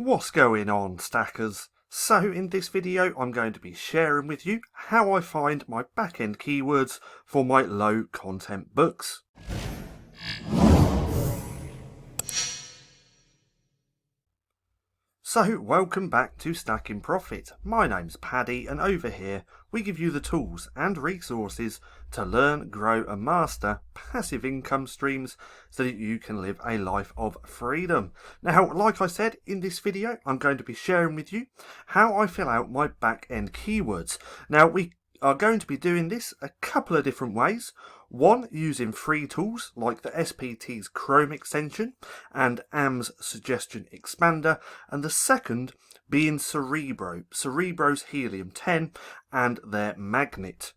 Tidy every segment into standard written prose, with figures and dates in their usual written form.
What's going on, stackers? So in this video I'm going to be sharing with you how I find my back-end keywords for my low content books. So welcome back to StackinProfit. My name's Paddy and over here we give you the tools and resources to learn, grow and master passive income streams so that you can live a life of freedom. Now, like I said, in this video I'm going to be sharing with you how I fill out my back-end keywords. Now, we are going to be doing this a couple of different ways. One, using free tools like the SPT's Chrome extension and AM's Suggestion Expander, and the second being Cerebro's Helium 10 and their magnet.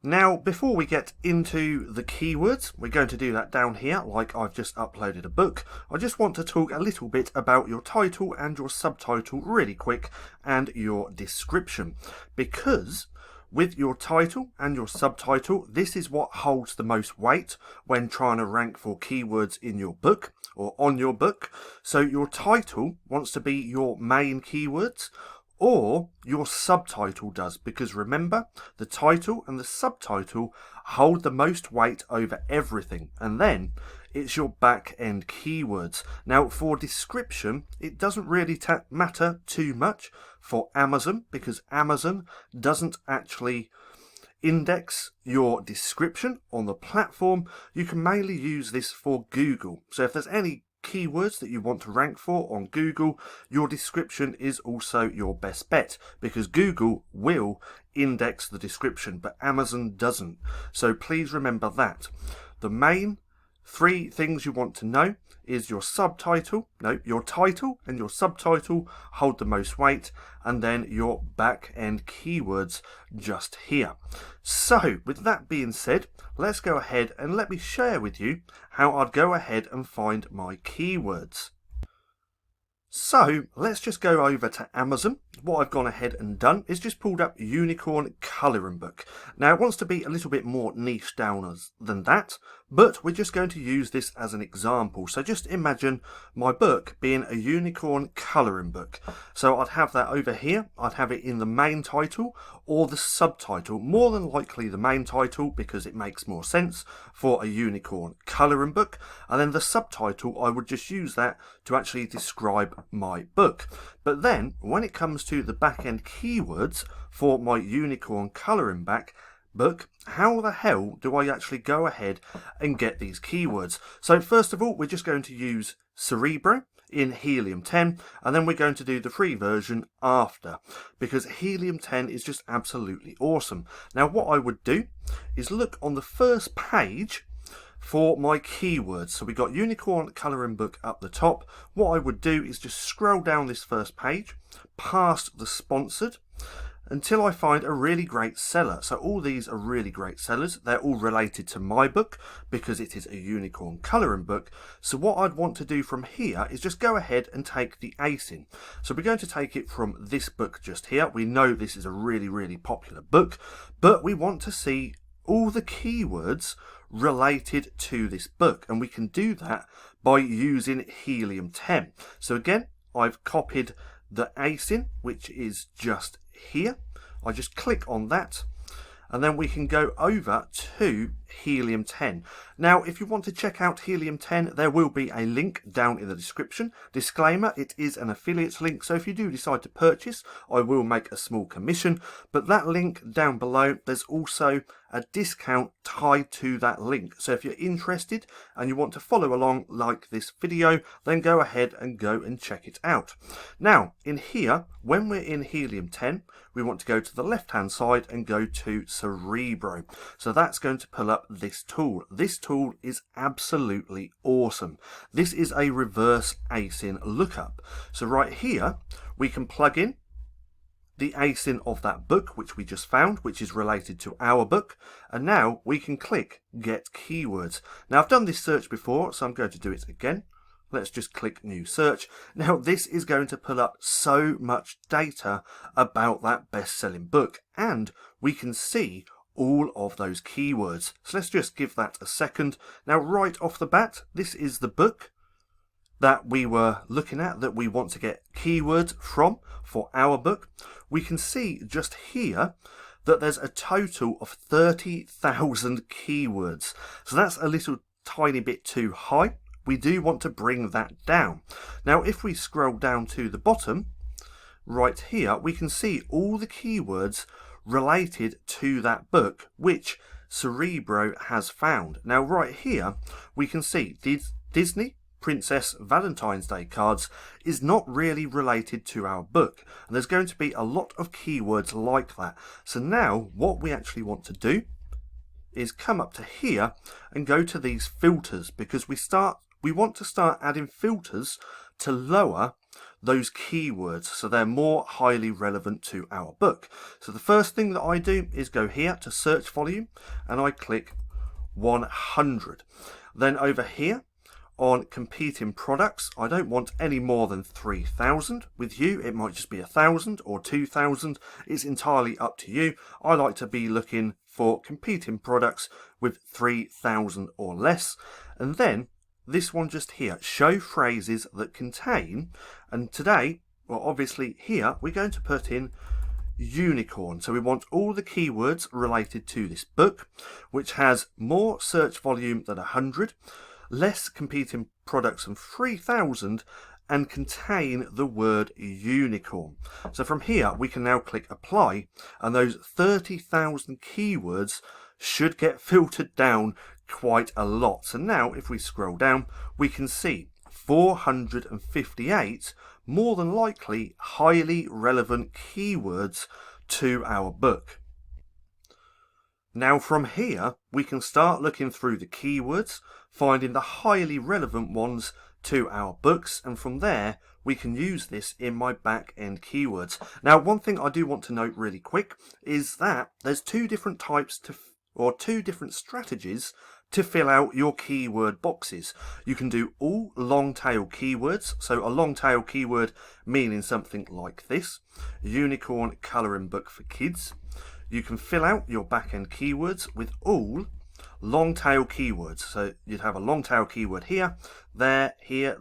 Now, before we get into the keywords, we're going to do that down here like I've just uploaded a book. I just want to talk a little bit about your title and your subtitle really quick and your description, because with your title and your subtitle, this is what holds the most weight when trying to rank for keywords in your book or on your book. So your title wants to be your main keywords, or your subtitle does, because remember, the title and the subtitle hold the most weight over everything, and then it's your back end keywords. Now, for description, it doesn't really matter too much for Amazon, because Amazon doesn't actually index your description on the platform. You can mainly use this for Google. So if there's any keywords that you want to rank for on Google, your description is also your best bet, because Google will index the description but Amazon doesn't. So please remember that. The main three things you want to know is your title and your subtitle hold the most weight, and then your back end keywords just here. So with that being said, let's go ahead and let me share with you how I'd go ahead and find my keywords. So let's just go over to Amazon. What I've gone ahead and done is just pulled up Unicorn Colouring Book. Now it wants to be a little bit more niche down than that, but we're just going to use this as an example. So just imagine my book being a unicorn colouring book. So I'd have that over here. I'd have it in the main title or the subtitle. More than likely the main title, because it makes more sense for a unicorn colouring book. And then the subtitle, I would just use that to actually describe my book. But then when it comes to the back end keywords for my unicorn colouring book, how the hell do I actually go ahead and get these keywords? So first of all, we're just going to use Cerebro in Helium 10, and then we're going to do the free version after, because Helium 10 is just absolutely awesome. Now what I would do is look on the first page for my keywords. So we got Unicorn Colouring Book up the top. What I would do is just scroll down this first page past the sponsored until I find a really great seller. So all these are really great sellers. They're all related to my book because it is a unicorn colouring book. So what I'd want to do from here is just go ahead and take the ASIN. So we're going to take it from this book just here. We know this is a really, really popular book, but we want to see all the keywords related to this book, and we can do that by using Helium 10. So again, I've copied the ASIN, which is just here. I just click on that, and then we can go over to Helium 10. Now, if you want to check out Helium 10, there will be a link down in the description. Disclaimer, it is an affiliate link, so if you do decide to purchase, I will make a small commission. But that link down below, there's also a discount tied to that link. So if you're interested and you want to follow along like this video, then go ahead and go and check it out. Now, in here, when we're in Helium 10, we want to go to the left-hand side and go to Cerebro. So that's going to pull up this tool. This tool is absolutely awesome. This is a reverse ASIN lookup. So right here, we can plug in the ASIN of that book, which we just found, which is related to our book. And now we can click Get Keywords. Now I've done this search before, so I'm going to do it again. Let's just click New Search. Now this is going to pull up so much data about that best-selling book, and we can see all of those keywords. So let's just give that a second. Now right off the bat, this is the book that we were looking at that we want to get keywords from for our book, we can see just here that there's a total of 30,000 keywords. So that's a little tiny bit too high. We do want to bring that down. Now, if we scroll down to the bottom, right here, we can see all the keywords related to that book, which Cerebro has found. Now, right here, we can see Disney Princess Valentine's Day cards is not really related to our book. And there's going to be a lot of keywords like that. So now what we actually want to do is come up to here and go to these filters, because we want to start adding filters to lower those keywords so they're more highly relevant to our book. So the first thing that I do is go here to search volume and I click 100. Then over here on competing products, I don't want any more than 3,000. With you, it might just be 1,000 or 2,000. It's entirely up to you. I like to be looking for competing products with 3,000 or less. And then this one just here, show phrases that contain, and today, well, obviously here, we're going to put in unicorn. So we want all the keywords related to this book, which has more search volume than 100, less competing products than 3,000, and contain the word unicorn. So from here we can now click apply, and those 30,000 keywords should get filtered down quite a lot. So now if we scroll down, we can see 458 more than likely highly relevant keywords to our book. Now from here, we can start looking through the keywords, finding the highly relevant ones to our books, and from there we can use this in my back-end keywords. Now, one thing I do want to note really quick is that there's two different types two different strategies to fill out your keyword boxes. You can do all long tail keywords, so a long tail keyword meaning something like this: unicorn colouring book for kids. You can fill out your back-end keywords with all long tail keywords. So you'd have a long tail keyword here, there, here,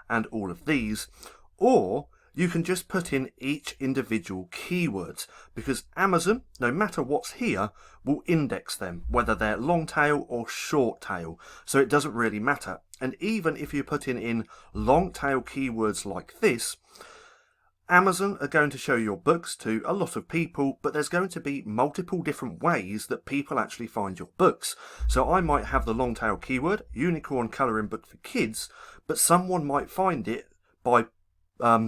and all of these. Or you can just put in each individual keyword, because Amazon, no matter what's here, will index them, whether they're long tail or short tail. So it doesn't really matter. And even if you're putting in long tail keywords like this, Amazon are going to show your books to a lot of people, but there's going to be multiple different ways that people actually find your books. So I might have the long tail keyword, unicorn colouring book for kids, but someone might find it by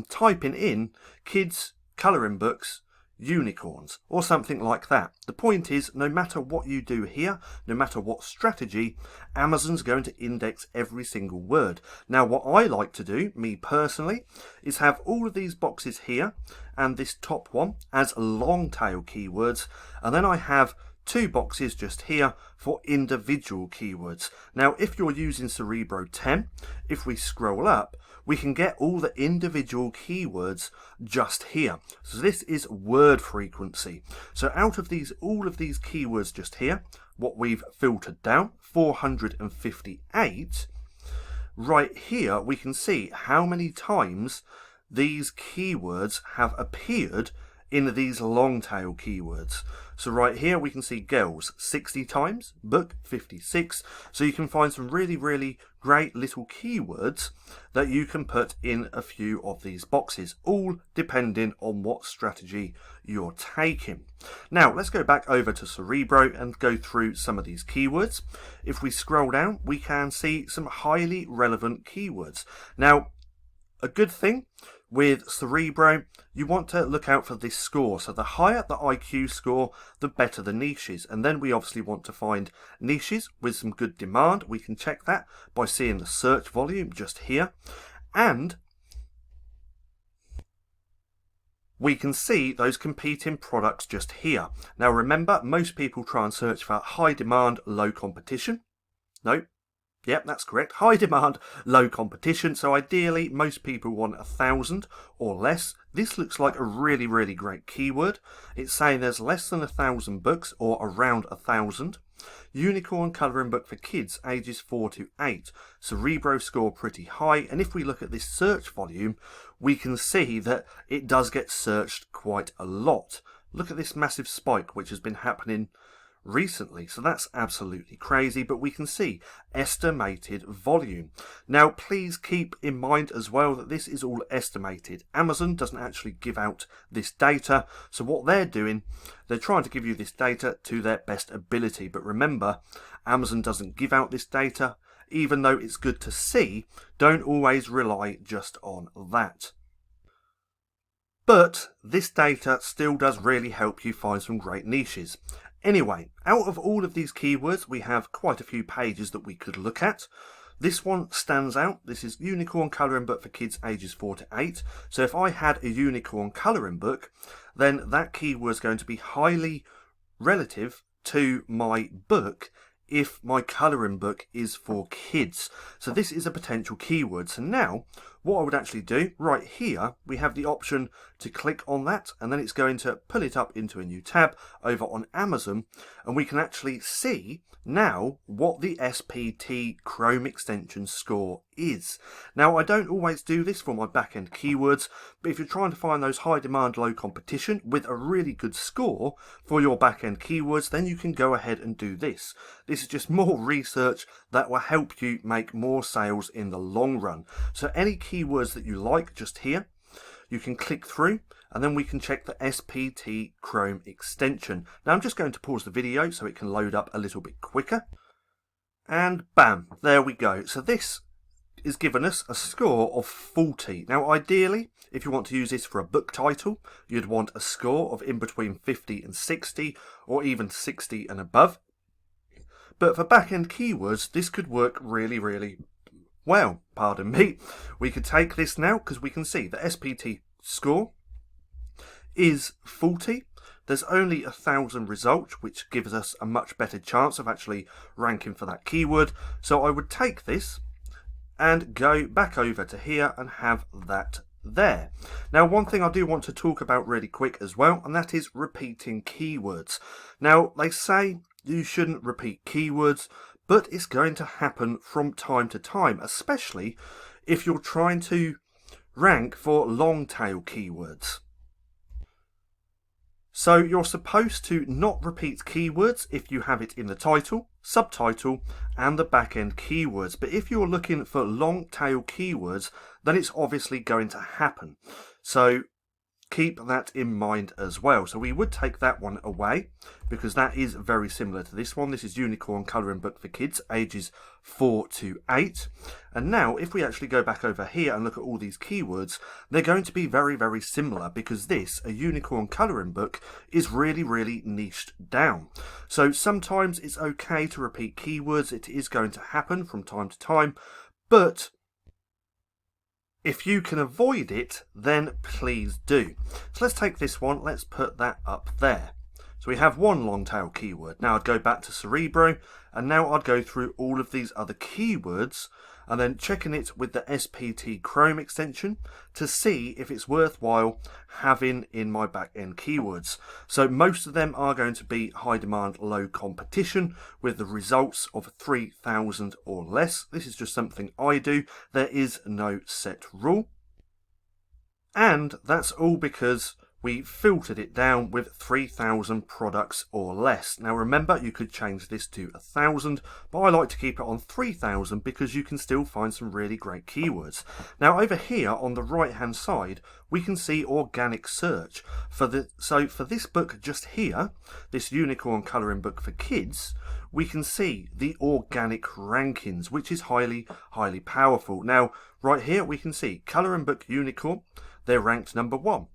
typing in kids colouring books unicorns or something like that. The point is, no matter what you do here, no matter what strategy, Amazon's going to index every single word. Now what I like to do, me personally, is have all of these boxes here and this top one as long tail keywords, and then I have two boxes just here for individual keywords. Now if you're using Cerebro 10, if we scroll up, we can get all the individual keywords just here. So this is word frequency. So out of all of these keywords just here, what we've filtered down, 458, right here we can see how many times these keywords have appeared in these long tail keywords. So right here we can see girls 60 times, book 56. So you can find some really great little keywords that you can put in a few of these boxes, all depending on what strategy you're taking. Now let's go back over to Cerebro and go through some of these keywords. If we scroll down, we can see some highly relevant keywords. Now, a good thing with Cerebro, you want to look out for this score. So the higher the IQ score, the better the niches. And then we obviously want to find niches with some good demand. We can check that by seeing the search volume just here. And we can see those competing products just here. Now remember, most people try and search for high demand, low competition. No. Yep, that's correct. High demand, low competition. So ideally, most people want 1,000 or less. This looks like a really great keyword. It's saying there's less than 1,000 books, or around 1,000. Unicorn colouring book for kids ages 4 to 8. Cerebro score pretty high, and if we look at this search volume, we can see that it does get searched quite a lot. Look at this massive spike which has been happening recently, so that's absolutely crazy, but we can see estimated volume. Now please keep in mind as well that this is all estimated. Amazon doesn't actually give out this data, so what they're doing, they're trying to give you this data to their best ability, but remember, Amazon doesn't give out this data. Even though it's good to see, don't always rely just on that. But this data still does really help you find some great niches. Anyway, out of all of these keywords, we have quite a few pages that we could look at. This one stands out. This is unicorn colouring book for kids ages 4 to 8. So if I had a unicorn colouring book, then that keyword is going to be highly relative to my book if my colouring book is for kids. So this is a potential keyword. So now what I would actually do, right here, we have the option to click on that, and then it's going to pull it up into a new tab over on Amazon, and we can actually see now what the SPT Chrome extension score is. Now I don't always do this for my back-end keywords, but if you're trying to find those high demand, low competition with a really good score for your back-end keywords, then you can go ahead and do this. This is just more research that will help you make more sales in the long run. So any keywords that you like just here, you can click through, and then we can check the SPT Chrome extension. Now I'm just going to pause the video so it can load up a little bit quicker. And bam, there we go. So this is given us a score of 40. Now ideally, if you want to use this for a book title, you'd want a score of in between 50 and 60, or even 60 and above. But for back-end keywords, this could work really, really well. Pardon me. We could take this now because we can see the SPT score is 40. There's only 1,000 results, which gives us a much better chance of actually ranking for that keyword. So I would take this and go back over to here and have that there. Now one thing I do want to talk about really quick as well, and that is repeating keywords. Now they say you shouldn't repeat keywords, but it's going to happen from time to time, especially if you're trying to rank for long tail keywords. So you're supposed to not repeat keywords if you have it in the title, subtitle and the back-end keywords. But if you're looking for long tail keywords, then it's obviously going to happen. So keep that in mind as well. So we would take that one away because that is very similar to this one. This is Unicorn Colouring Book for Kids ages 4 to 8. And now if we actually go back over here and look at all these keywords, they're going to be very, very similar because this, a unicorn colouring book, is really, really niched down. So sometimes it's okay to repeat keywords. It is going to happen from time to time, but if you can avoid it, then please do. So let's take this one, let's put that up there. So we have one long tail keyword. Now I'd go back to Cerebro, and now I'd go through all of these other keywords and then checking it with the SPT Chrome extension to see if it's worthwhile having in my back-end keywords. So most of them are going to be high demand, low competition with the results of 3,000 or less. This is just something I do. There is no set rule. And that's all because we filtered it down with 3,000 products or less. Now remember, you could change this to 1,000, but I like to keep it on 3,000 because you can still find some really great keywords. Now over here on the right hand side, we can see organic search. So for this book just here, this Unicorn Colouring Book for Kids, we can see the organic rankings, which is highly, highly powerful. Now right here we can see Colouring Book Unicorn, they're ranked number 1.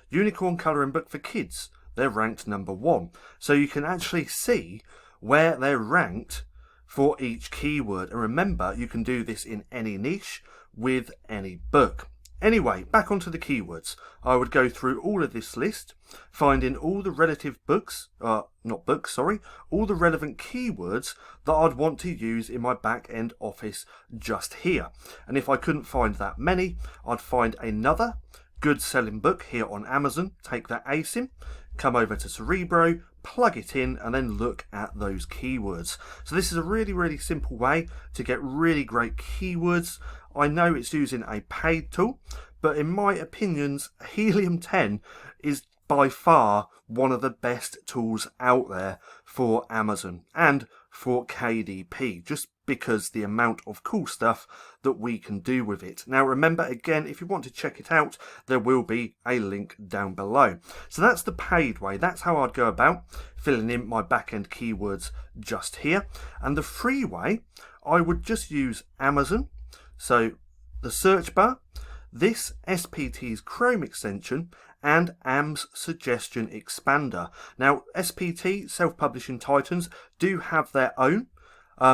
Unicorn Colouring Book for Kids, they're ranked number 1. So you can actually see where they're ranked for each keyword. And remember, you can do this in any niche with any book. Anyway, back onto the keywords. I would go through all of this list, finding all the relative books, all the relevant keywords that I'd want to use in my back-end office just here. And if I couldn't find that many, I'd find another good selling book here on Amazon, take that ASIN, come over to Cerebro, plug it in and then look at those keywords. So this is a really simple way to get really great keywords. I know it's using a paid tool, but in my opinions, Helium 10 is by far one of the best tools out there for Amazon and for KDP, just because the amount of cool stuff that we can do with it. Now remember, again, if you want to check it out, there will be a link down below. So that's the paid way. That's how I'd go about filling in my back-end keywords just here. And the free way, I would just use Amazon. So the search bar, this SPT's Chrome extension, and AM's Suggestion Expander. Now, SPT, Self-Publishing Titans, do have their own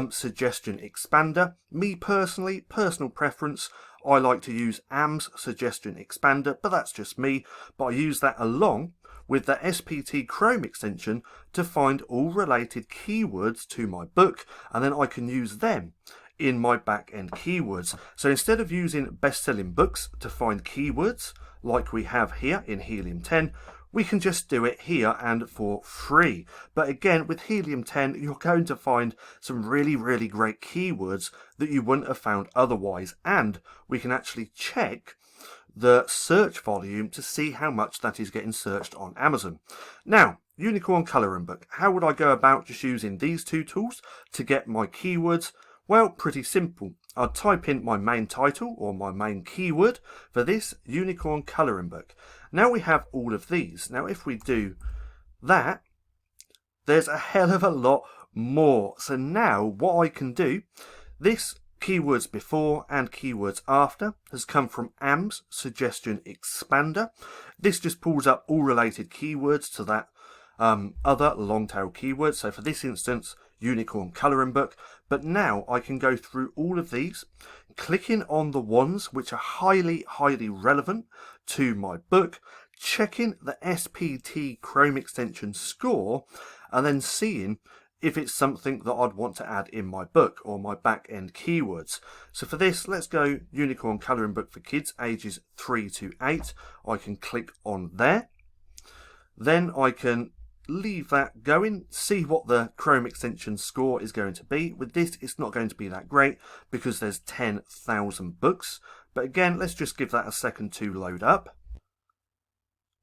Suggestion Expander. Me personally, personal preference, I like to use AM's Suggestion Expander, but that's just me. But I use that along with the SPT Chrome extension to find all related keywords to my book, and then I can use them in my back-end keywords. So instead of using best-selling books to find keywords like we have here in Helium 10, we can just do it here and for free. But again, with Helium 10, you're going to find some really great keywords that you wouldn't have found otherwise, and we can actually check the search volume to see how much that is getting searched on Amazon. Now, Unicorn Colouring Book. How would I go about just using these two tools to get my keywords? Well, pretty simple. I'd type in my main title or my main keyword for this Unicorn Colouring Book. Now we have all of these. Now if we do that, there's a hell of a lot more. So now what I can do, this keywords before and keywords after has come from AM's Suggestion Expander. This just pulls up all related keywords to that other long tail keywords. So for this instance, Unicorn Colouring Book. But now I can go through all of these, clicking on the ones which are highly relevant to my book, checking the SPT Chrome extension score, and then seeing if it's something that I'd want to add in my book or my back-end keywords. So for this, let's go Unicorn Colouring Book for kids ages 3 to 8. I can click on there. Then I can leave that going, see what the Chrome extension score is going to be. With this, it's not going to be that great because there's 10,000 books. But again, let's just give that a second to load up.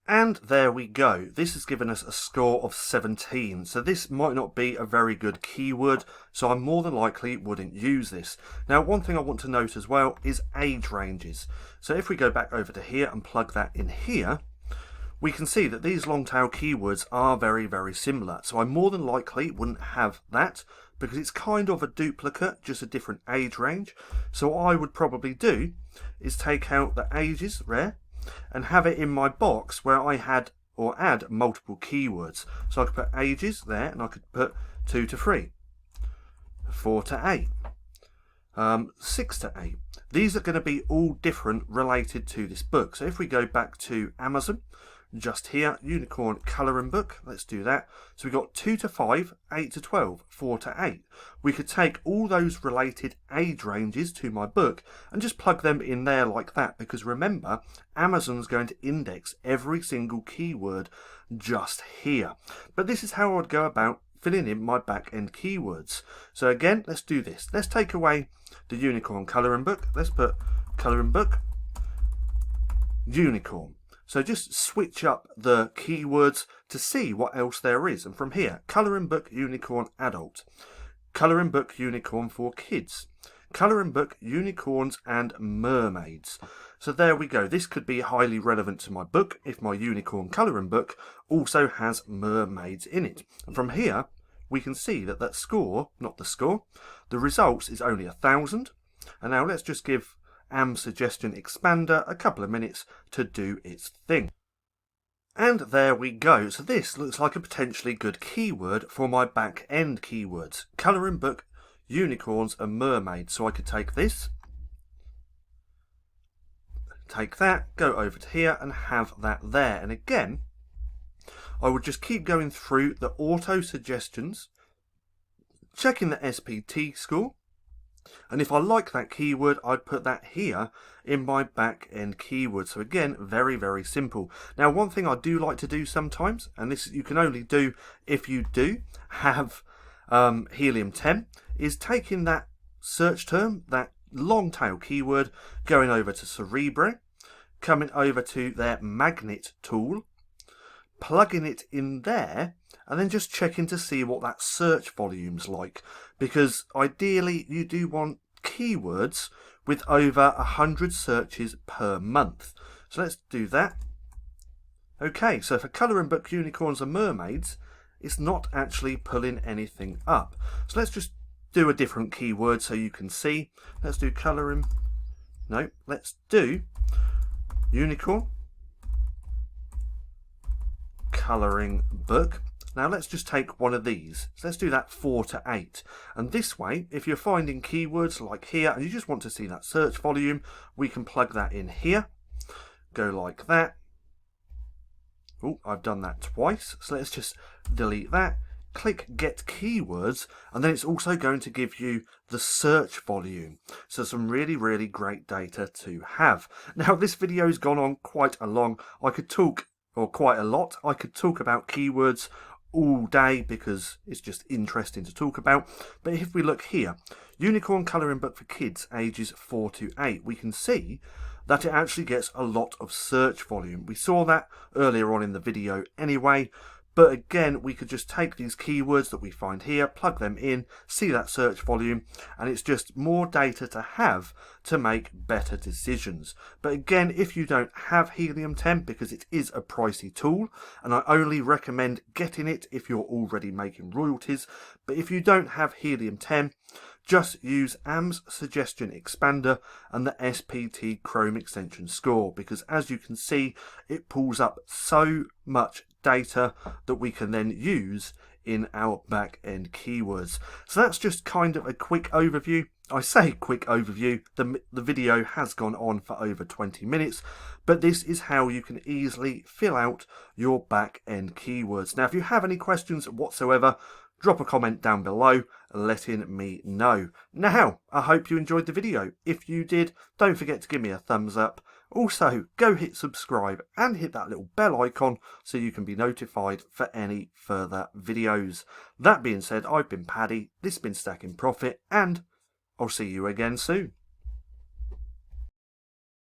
And there we go. This has given us a score of 17. So this might not be a very good keyword, so I more than likely wouldn't use this. Now, one thing I want to note as well is age ranges. So if we go back over to here and plug that in here, we can see that these long tail keywords are very similar. So I more than likely wouldn't have that because it's kind of a duplicate, just a different age range. So what I would probably do is take out the ages there and have it in my box where I had or add multiple keywords. So I could put ages there, and I could put 2 to 3, 4 to 8, 6 to 8. These are going to be all different related to this book. So if we go back to Amazon, just here, Unicorn Colouring Book, let's do that. So we've got 2 to 5, 8 to 12, 4 to 8. We could take all those related age ranges to my book and just plug them in there like that, because remember, Amazon's going to index every single keyword just here. But this is how I would go about filling in my back-end keywords. So again, let's do this. Let's take away the Unicorn Colouring Book. Let's put Colouring Book, Unicorn. So just switch up the keywords to see what else there is. And from here, Colouring Book Unicorn Adult, Colouring Book Unicorn for Kids, Colouring Book Unicorns and Mermaids. So there we go. This could be highly relevant to my book if my Unicorn Colouring Book also has mermaids in it. And from here, we can see that that score, not the score, the results is only 1,000. And now let's just give AM's Suggestion Expander a couple of minutes to do its thing. And there we go. So this looks like a potentially good keyword for my back end keywords. Colouring Book, Unicorns and Mermaids. So I could take this, take that, go over to here and have that there. And again, I would just keep going through the auto suggestions, checking the SPT score, And if I like that keyword, I'd put that here in my back-end keyword. So again, very, very simple. Now, one thing I do like to do sometimes, and this you can only do if you do have helium-10, is taking that search term, that long tail keyword, going over to Cerebro, coming over to their magnet tool, plugging it in there, and then just checking to see what that search volume's like, because ideally you do want keywords with over 100 searches per month. So let's do that. Okay, so for colouring book, unicorns and mermaids, it's not actually pulling anything up. So let's just do a different keyword so you can see. Let's do colouring. No, let's do unicorn colouring book. Now let's just take one of these. So let's do that 4 to 8. And this way, if you're finding keywords like here and you just want to see that search volume, we can plug that in here. Go like that. Oh, I've done that twice. So let's just delete that. Click Get Keywords, and then it's also going to give you the search volume. So some really, really great data to have. Now this video's gone on quite a long. I could talk, or quite a lot. I could talk about keywords all day because it's just interesting to talk about. But if we look here, unicorn colouring book for kids ages 4 to 8, we can see that it actually gets a lot of search volume. We saw that earlier on in the video anyway. But again, we could just take these keywords that we find here, plug them in, see that search volume, and it's just more data to have to make better decisions. But again, if you don't have helium-10, because it is a pricey tool, and I only recommend getting it if you're already making royalties, but if you don't have helium-10, just use AM's Suggestion Expander and the SPT Chrome extension score, because as you can see, it pulls up so much data that we can then use in our back-end keywords. So that's just kind of a quick overview. I say quick overview, the video has gone on for over 20 minutes, but this is how you can easily fill out your back-end keywords. Now, if you have any questions whatsoever, drop a comment down below letting me know. Now, I hope you enjoyed the video. If you did, don't forget to give me a thumbs up. Also, go hit subscribe and hit that little bell icon so you can be notified for any further videos. That being said, I've been Paddy, this has been StackinProfit, and I'll see you again soon.